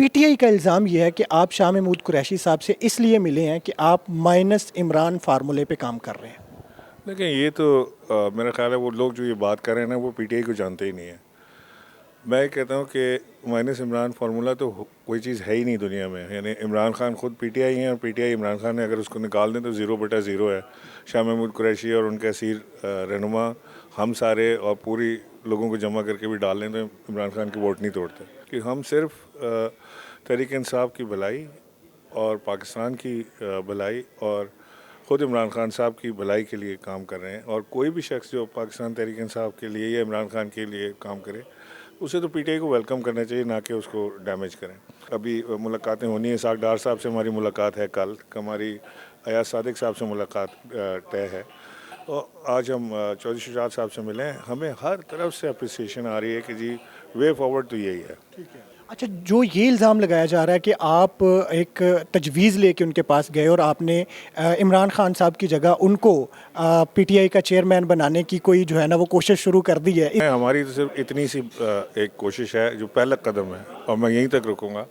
PTI का इल्ज़ाम ये है कि आप शाह महमूद कुरैशी साहब से इसलिए मिले हैं कि आप माइनस इमरान फार्मूले पे काम कर रहे हैं। देखिए ये तो मेरा ख्याल है वो लोग जो ये बात कर रहे हैं ना वो पीटीआई को जानते ही नहीं है। मैं कहता हूँ कि माइनस इमरान फार्मूला तो कोई चीज़ है ही नहीं दुनिया में। यानी इमरान खान खुद पीटीआई हैं और पीटीआई इमरान खान है, अगर उसको निकाल दें तो 0/0 है। शाह महमूद कुरैशी और उनके असीर रहनुमा हम सारे और पूरी लोगों को जमा करके भी डाल लें तो इमरान खान की वोट नहीं तोड़ते। कि हम सिर्फ तहरीक इंसाफ की भलाई और पाकिस्तान की भलाई और ख़ुद इमरान खान साहब की भलाई के लिए काम कर रहे हैं। और कोई भी शख्स जो पाकिस्तान तहरीक इंसाफ के लिए या इमरान खान के लिए काम करे उसे तो पीटीआई को वेलकम करना चाहिए, ना कि उसको डैमेज करें। अभी मुलाकातें होनी है, इसाक डार साहब से हमारी मुलाकात है, कल हमारी अयाज सादिक साहब से मुलाकात तय है और आज हम चौधरी शुजात साहब से मिले हैं। हमें हर तरफ से अप्रिसिएशन आ रही है कि जी वे फॉरवर्ड तो यही है। ठीक है। अच्छा, जो ये इल्ज़ाम लगाया जा रहा है कि आप एक तजवीज़ लेके उनके पास गए और आपने इमरान खान साहब की जगह उनको पीटीआई का चेयरमैन बनाने की कोई जो है ना वो कोशिश शुरू कर दी है। हमारी तो सिर्फ इतनी सी एक कोशिश है जो पहला कदम है और मैं यहीं तक रुकूंगा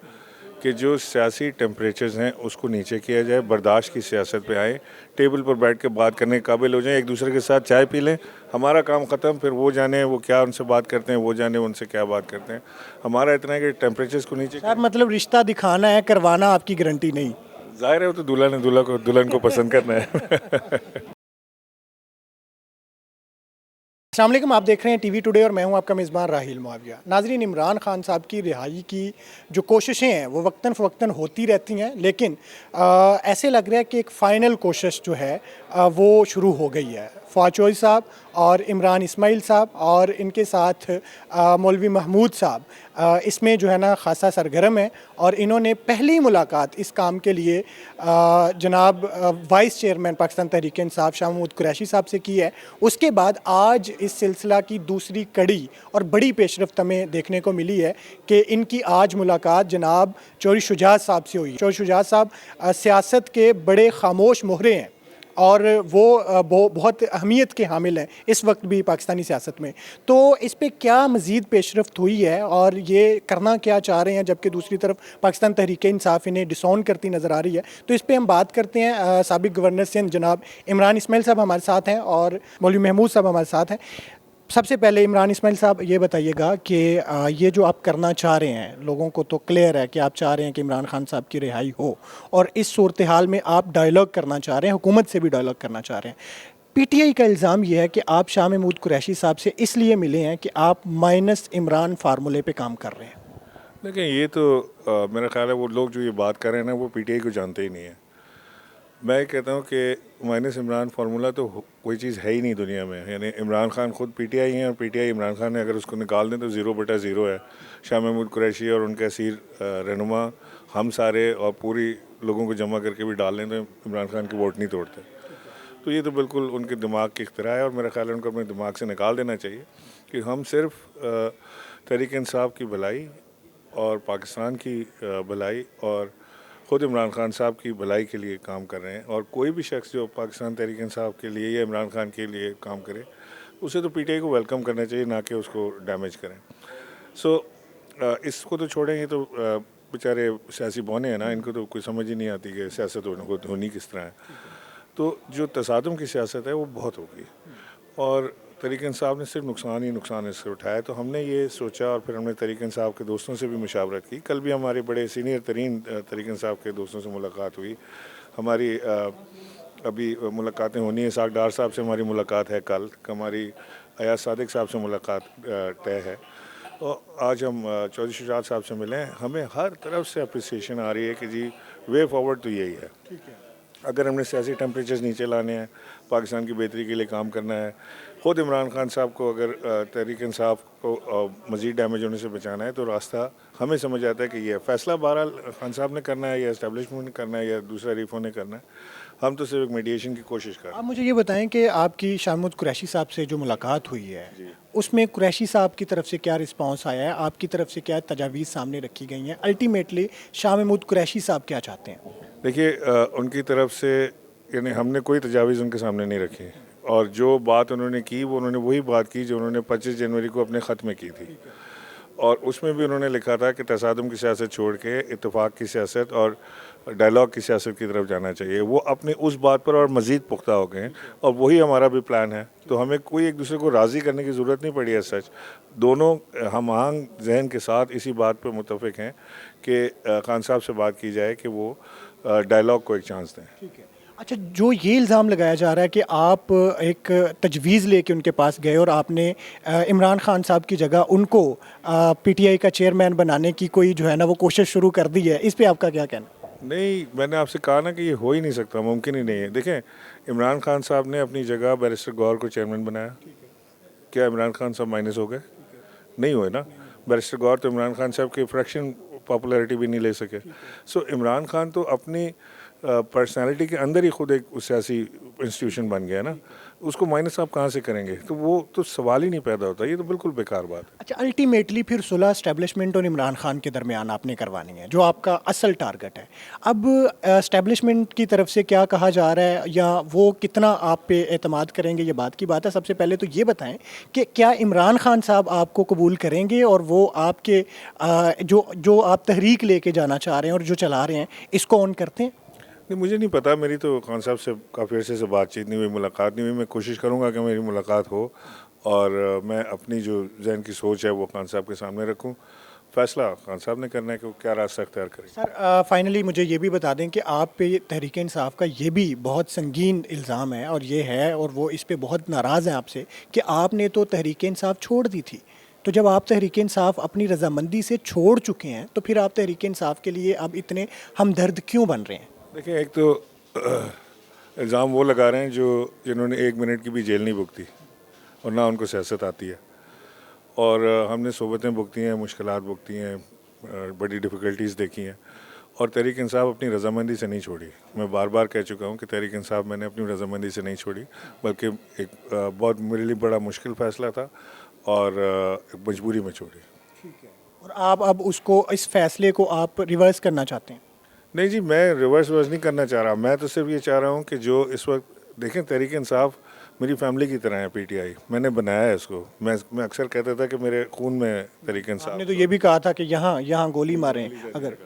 कि जो सियासी टेम्परेचर्स हैं उसको नीचे किया जाए, बर्दाश्त की सियासत पे आए, टेबल पर बैठ के बात करने के काबिल हो जाएं, एक दूसरे के साथ चाय पी लें, हमारा काम ख़त्म। फिर वो जाने वो क्या उनसे बात करते हैं, वो जाने उनसे क्या बात करते हैं। हमारा इतना है कि टेम्परेचर्स को नीचे सर मतलब रिश्ता दिखाना है, करवाना आपकी गारंटी नहीं। जाहिर है वो तो दुल्हन को पसंद करना है। अस्सलाम वालेकुम, आप देख रहे हैं टीवी टुडे और मैं हूं आपका मेज़बान राहिल मुआविया। नाज़रीन, इमरान खान साहब की रिहाई की जो कोशिशें हैं वो वक्तन फ़वक्तन होती रहती हैं, लेकिन ऐसे लग रहा है कि एक फ़ाइनल कोशिश जो है वो शुरू हो गई है। फवाद चौधरी साहब और इमरान इस्माइल साहब और इनके साथ मौलवी महमूद साहब इसमें जो है ना ख़ासा सरगर्म है और इन्होंने पहली मुलाकात इस काम के लिए जनाब वाइस चेयरमैन पाकिस्तान तहरीक इंसाफ शाह महमूद कुरैशी साहब से की है। उसके बाद आज इस सिलसिला की दूसरी कड़ी और बड़ी पेशरफ्त हमें देखने को मिली है कि इनकी आज मुलाकात जनाब चौधरी शुजात साहब से हुई। चौधरी शुजात साहब सियासत के बड़े खामोश मोहरे हैं और वो बहुत अहमियत के हामिल हैं इस वक्त भी पाकिस्तानी सियासत में। तो इस पे क्या मज़ीद पेशरफ्त हुई है और ये करना क्या चाह रहे हैं, जबकि दूसरी तरफ पाकिस्तान तहरीक इंसाफ इन्हें डिसऑन करती नज़र आ रही है। तो इस पे हम बात करते हैं। साबिक़ गवर्नर सिंध जनाब इमरान इस्माइल साहब हमारे साथ हैं और मौलवी महमूद साहब हमारे साथ हैं। सबसे पहले इमरान इस्माइल साहब ये बताइएगा कि ये जो आप करना चाह रहे हैं, लोगों को तो क्लियर है कि आप चाह रहे हैं कि इमरान खान साहब की रिहाई हो और इस सूरत हाल में आप डायलॉग करना चाह रहे हैं, हुकूमत से भी डायलॉग करना चाह रहे हैं। पीटीआई का इल्ज़ाम ये है कि आप शाह महमूद कुरैशी साहब से इसलिए मिले हैं कि आप माइनस इमरान फार्मूले पे काम कर रहे हैं। देखिए ये तो मेरा ख्याल है वो लोग जो ये बात कर रहे हैं ना वो पीटीआई को जानते ही नहीं है। मैं कहता हूँ कि माइनस इमरान फार्मूला तो कोई चीज़ है ही नहीं दुनिया में। यानी इमरान खान खुद पीटीआई हैं और पीटीआई इमरान खान है, अगर उसको निकाल दें तो 0/0 है। शाह महमूद कुरैशी और उनके असीर रहनुमा हम सारे और पूरी लोगों को जमा करके भी डाल लें तो इमरान खान की वोट नहीं तोड़ते। तो ये तो बिल्कुल उनके दिमाग की इख्तिरा है और मेरा ख्याल है उनको अपने दिमाग से निकाल देना चाहिए कि हम सिर्फ तहरीक इंसाफ की भलाई और पाकिस्तान की भलाई और ख़ुद इमरान खान साहब की भलाई के लिए काम कर रहे हैं। और कोई भी शख्स जो पाकिस्तान तहरीक इंसाफ के लिए या इमरान खान के लिए काम करे उसे तो पीटीआई को वेलकम करना चाहिए, ना कि उसको डैमेज करें। इसको तो छोड़ें, ये तो बेचारे सियासी बौने हैं ना, इनको तो कोई समझ ही नहीं आती कि सियासत होनी किस तरह है। तो जो तसादुम की सियासत है वो बहुत होगी और तहरीक इंसाफ ने सिर्फ नुकसान ही नुकसान इससे उठाया। तो हमने ये सोचा और फिर हमने तहरीक इंसाफ के दोस्तों से भी मुशावरत की। कल भी हमारे बड़े सीनियर तरीन तहरीक इंसाफ के दोस्तों से मुलाकात हुई। हमारी अभी मुलाकातें होनी है, इसाक डार साहब से हमारी मुलाकात है, कल हमारी अयाज सादिक साहब से मुलाकात तय है और आज हम चौधरी शुजात साहब से मिले हैं। हमें हर तरफ से अप्रिसिएशन आ रही है कि जी वे फॉरवर्ड तो यही है। अगर हमने सियासी टेम्परेचर्स नीचे लाने हैं, पाकिस्तान की बेहतरी के लिए काम करना है, ख़ुद इमरान खान साहब को अगर तहरीक इंसाफ को मज़ीद डैमेज होने से बचाना है तो रास्ता हमें समझ आता है कि ये फ़ैसला बहरहाल खान साहब ने करना है या इस्टेब्लिशमेंट ने करना है या दूसरा रिफों ने करना है। हम तो सिर्फ एक मीडिएशन की कोशिश कर रहे हैं। आप मुझे ये बताएं कि आपकी शाह महमूद कुरैशी साहब से जो मुलाकात हुई है उसमें कुरैशी साहब की तरफ से क्या रिस्पांस आया है, आपकी तरफ से क्या तजावीज़ सामने रखी गई हैं, अल्टीमेटली शाह महमूद कुरैशी साहब क्या चाहते हैं? देखिए उनकी तरफ से यानी हमने कोई तजावीज़ उनके सामने नहीं रखी और जो बात उन्होंने की वो उन्होंने वही बात की जो उन्होंने 25 जनवरी को अपने ख़त में की थी। और उसमें भी उन्होंने लिखा था कि तसादुम की सियासत छोड़ के इत्तेफाक की सियासत और डायलॉग की सियासत की तरफ जाना चाहिए। वो अपने उस बात पर और मज़ीद पुख्ता हो गए हैं और वही हमारा भी प्लान है। तो हमें कोई एक दूसरे को राज़ी करने की ज़रूरत नहीं पड़ी है। सच दोनों हम आहंग जहन के साथ इसी बात पर मुतफ़िक हैं कि खान साहब से बात की जाए कि वो डायलॉग को एक चांस दें। ठीक है। अच्छा, जो ये इल्ज़ाम लगाया जा रहा है कि आप एक तजवीज़ लेके उनके पास गए और आपने इमरान खान साहब की जगह उनको पीटीआई का चेयरमैन बनाने की कोई जो है ना वो कोशिश शुरू कर दी है, इस पे आपका क्या कहना? नहीं, मैंने आपसे कहा ना कि ये हो ही नहीं सकता, मुमकिन ही नहीं है। देखें, इमरान खान साहब ने अपनी जगह बैरिस्टर गौहर को चेयरमैन बनाया। क्या इमरान खान साहब माइनस हो गए? नहीं हुए ना। बैरिस्टर गौहर तो इमरान खान साहब की फ्रैक्शन पॉपुलैरिटी भी नहीं ले सके। सो इमरान खान तो अपनी पर्सनालिटी के अंदर ही खुद एक सियासी इंस्टीट्यूशन बन गया ना, उसको माइनस आप कहाँ से करेंगे? तो वो तो सवाल ही नहीं पैदा होता। ये तो बिल्कुल बेकार बात है। अच्छा, अल्टीमेटली फिर सुलह एस्टेब्लिशमेंट और इमरान खान के दरमियान आपने करवानी है, जो आपका असल टारगेट है। अब एस्टेब्लिशमेंट की तरफ से क्या कहा जा रहा है या वो कितना आप पे एतमाद करेंगे, ये बात की बात है। सबसे पहले तो ये बताएं कि क्या इमरान खान साहब आपको कबूल करेंगे और वो आपके जो जो आप तहरीक लेके जाना चाह रहे हैं और जो चला रहे हैं, इसको ऑन करते हैं? नहीं, मुझे नहीं पता। मेरी तो खान साहब से काफ़ी अरसे से बातचीत नहीं हुई, मुलाकात नहीं हुई। मैं कोशिश करूँगा कि मेरी मुलाकात हो और मैं अपनी जो जहन की सोच है वो खान साहब के सामने रखूँ। फ़ैसला खान साहब ने करना है कि वो क्या रास्ता अख्तियार करें। सर, फाइनली मुझे ये भी बता दें कि आप पे तहरीक इंसाफ का ये भी बहुत संगीन इल्ज़ाम है और ये है और वो इस पे बहुत नाराज़ हैं आपसे कि आपने तो तहरीक इंसाफ छोड़ दी थी। तो जब आप तहरीक इंसाफ अपनी रजामंदी से छोड़ चुके हैं तो फिर आप तहरीक इंसाफ के लिए अब इतने हमदर्द क्यों बन रहे हैं? देखिए, एक तो इल्ज़ाम वो लगा रहे हैं जिन्होंने 1 मिनट की भी जेल नहीं भुगती और ना उनको सियासत आती है। और हमने सोबतें भुगती हैं, मुश्किलात भुगती हैं, बड़ी डिफ़िकल्टीज़ देखी हैं और तहरीक इंसाफ अपनी रजामंदी से नहीं छोड़ी। मैं बार बार कह चुका हूँ कि तहरीक इंसाफ मैंने अपनी रजामंदी से नहीं छोड़ी, बल्कि एक बहुत मेरे लिए बड़ा मुश्किल फ़ैसला था और एक मजबूरी में छोड़ी। ठीक है। और आप अब उसको इस फैसले को आप रिवर्स करना चाहते हैं? नहीं जी, मैं रिवर्स नहीं करना चाह रहा। मैं तो सिर्फ ये चाह रहा हूँ कि जो इस वक्त देखें, तहरीक इंसाफ मेरी फैमिली की तरह है। पीटीआई मैंने बनाया है इसको। मैं अक्सर कहता था कि मेरे खून में तहरीक इंसाफ। आपने तो ये भी कहा था कि यहाँ यहाँ गोली मारें अगर।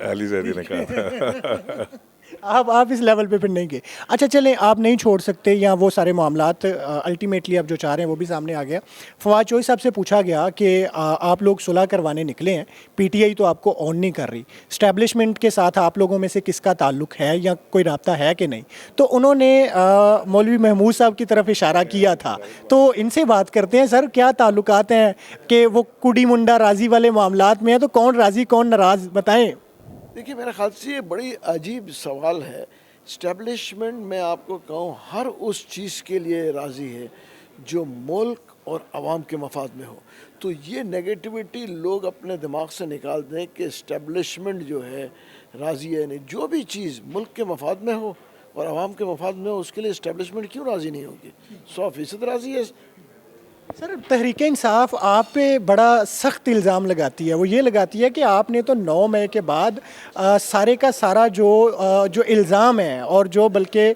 अली जैदी ने कहा था। आप इस लेवल पे फिर नहीं गए। अच्छा, चलें, आप नहीं छोड़ सकते या वो सारे मामलात अल्टीमेटली आप जो चाह रहे हैं वो भी सामने आ गया। फवाद चौधरी साहब से पूछा गया कि आप लोग सुलह करवाने निकले हैं, पीटीआई तो आपको ऑन नहीं कर रही, स्टैब्लिशमेंट के साथ आप लोगों में से किसका ताल्लुक है या कोई राब्ता है कि नहीं? तो उन्होंने मौलवी महमूद साहब की तरफ इशारा किया था। तो इनसे बात करते हैं। सर, क्या ताल्लुकात हैं कि वो कुड़ी मुंडा राजी वाले मामलात में है, तो कौन राजी कौन नाराज़, बताएं। देखिए, मेरे ख्याल से ये बड़ी अजीब सवाल है। इस्टेब्लिशमेंट में आपको कहूँ हर उस चीज़ के लिए राज़ी है जो मुल्क और आवाम के मफाद में हो। तो ये नेगेटिविटी लोग अपने दिमाग से निकाल दें कि इस्टेब्लिशमेंट जो है राज़ी है नहीं। जो भी चीज़ मुल्क के मफाद में हो और आवाम के मफाद में हो उसके लिए इस्टेब्लिशमेंट क्यों राज़ी नहीं होगी? 100% राज़ी है। सर, तहरीक इंसाफ आप पे बड़ा सख्त इल्ज़ाम लगाती है। वो ये लगाती है कि आपने तो 9 मई के बाद सारे का सारा जो इल्ज़ाम है और जो बल्कि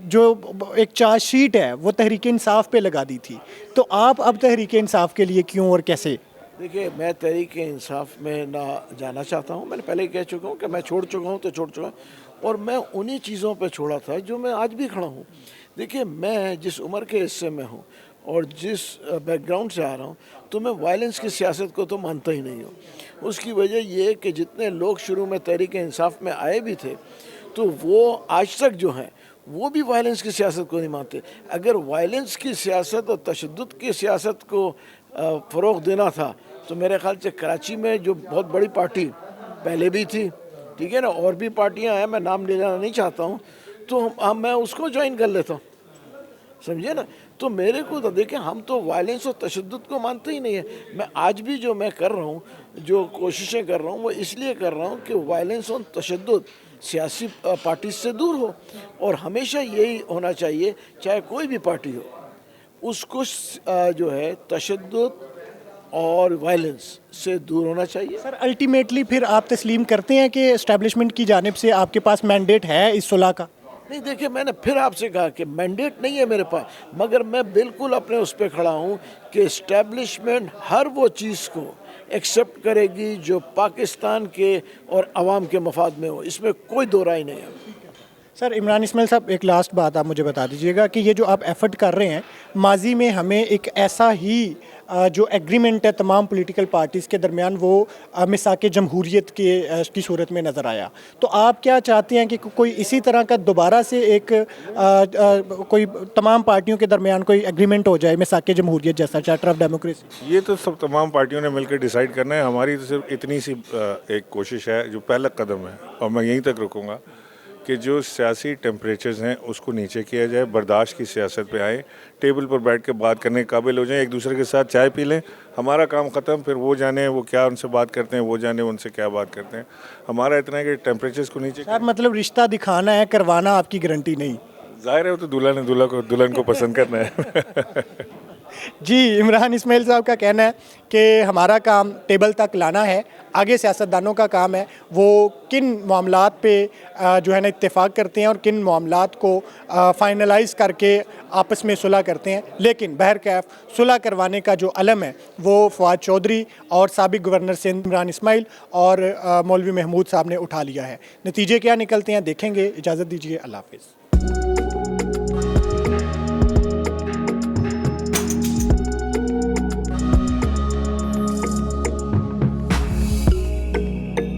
जो एक चार्जशीट है वो तहरीक इंसाफ पे लगा दी थी। तो आप अब तहरीक इंसाफ के लिए क्यों और कैसे? देखिए, मैं तहरीक इंसाफ में ना जाना चाहता हूँ। मैंने पहले ही कह चुका हूँ कि मैं छोड़ चुका हूँ तो छोड़ चुका हूँ और मैं उन्हीं चीज़ों पे छोड़ा था जो मैं आज भी खड़ा हूँ। देखिए, मैं जिस उम्र के हिस्से में हूँ और जिस बैकग्राउंड से आ रहा हूँ, तो मैं वायलेंस की सियासत को तो मानता ही नहीं हूँ। उसकी वजह ये कि जितने लोग शुरू में तहरीक इंसाफ में आए भी थे तो वो आज तक जो हैं वो भी वायलेंस की सियासत को नहीं मानते। अगर वायलेंस की सियासत और तशद्दुद की सियासत को फ़रोग़ देना था तो मेरे ख्याल से कराची में जो बहुत बड़ी पार्टी पहले भी थी, ठीक है ना, और भी पार्टियां हैं, मैं नाम लेना नहीं चाहता हूं, तो मैं उसको ज्वाइन कर लेता हूं, समझे ना। तो मेरे को तो देखें, हम तो वायलेंस और तशद्दुद को मानते ही नहीं है। मैं आज भी जो मैं कर रहा हूँ, जो कोशिशें कर रहा हूँ, वो इसलिए कर रहा हूँ कि वायलेंस और तशद्दुद सियासी पार्टी से दूर हो और हमेशा यही होना चाहिए, चाहे कोई भी पार्टी हो, उसको जो है तशद्दुद और वायलेंस से दूर होना चाहिए। सर, अल्टीमेटली फिर आप तस्लीम करते हैं कि एस्टेब्लिशमेंट की जानिब से आपके पास मैंडेट है इस सुलह का? नहीं, देखिए, मैंने फिर आपसे कहा कि मैंडेट नहीं है मेरे पास, मगर मैं बिल्कुल अपने उस पर खड़ा हूँ कि इस्टेब्लिशमेंट हर वो चीज़ को एक्सेप्ट करेगी जो पाकिस्तान के और आवाम के मफाद में हो, इसमें कोई दो राय नहीं है। सर इमरान इस्माइल साहब, एक लास्ट बात आप मुझे बता दीजिएगा कि ये जो आप एफर्ट कर रहे हैं, माजी में हमें एक ऐसा ही जो एग्रीमेंट है तमाम पॉलिटिकल पार्टीज़ के दरमियान, वो मिसाक जमहूरियत की सूरत में नज़र आया। तो आप क्या चाहते हैं कि कोई इसी तरह का दोबारा से एक कोई तमाम पार्टियों के दरमियान कोई एग्रीमेंट हो जाए मिसाक जमहूरियत जैसा, चार्टर ऑफ डेमोक्रेसी? ये तो सब तमाम पार्टियों ने मिलकर डिसाइड करना है। हमारी तो सिर्फ इतनी सी एक कोशिश है, जो पहला कदम है, और मैं यहीं तक रुकूंगा कि जो सियासी टेम्परेचर्स हैं उसको नीचे किया जाए, बर्दाश्त की सियासत पे आए, टेबल पर बैठ के बात करने के काबिल हो जाएं, एक दूसरे के साथ चाय पी लें, हमारा काम ख़त्म। फिर वो जाने वो क्या उनसे बात करते हैं, वो जाने उनसे क्या बात करते हैं। हमारा इतना है कि टेम्परेचर्स को नीचे। सर मतलब रिश्ता दिखाना है, करवाना आपकी गारंटी नहीं? जाहिर है वो तो दुल्हन को पसंद करना है। जी, इमरान इस्माइल साहब का कहना है कि हमारा काम टेबल तक लाना है, आगे सियासतदानों का काम है वो किन मामलात पे जो है ना इत्तेफाक करते हैं और किन मामलात को फाइनलाइज करके आपस में सुलह करते हैं। लेकिन बहरकैफ सुलह करवाने का जो अलम है वो फवाद चौधरी और साबिक गवर्नर सिंध इमरान इस्माइल और मौलवी महमूद साहब ने उठा लिया है। नतीजे क्या निकलते हैं देखेंगे। इजाज़त दीजिए, अल्लाह हाफ़िज़।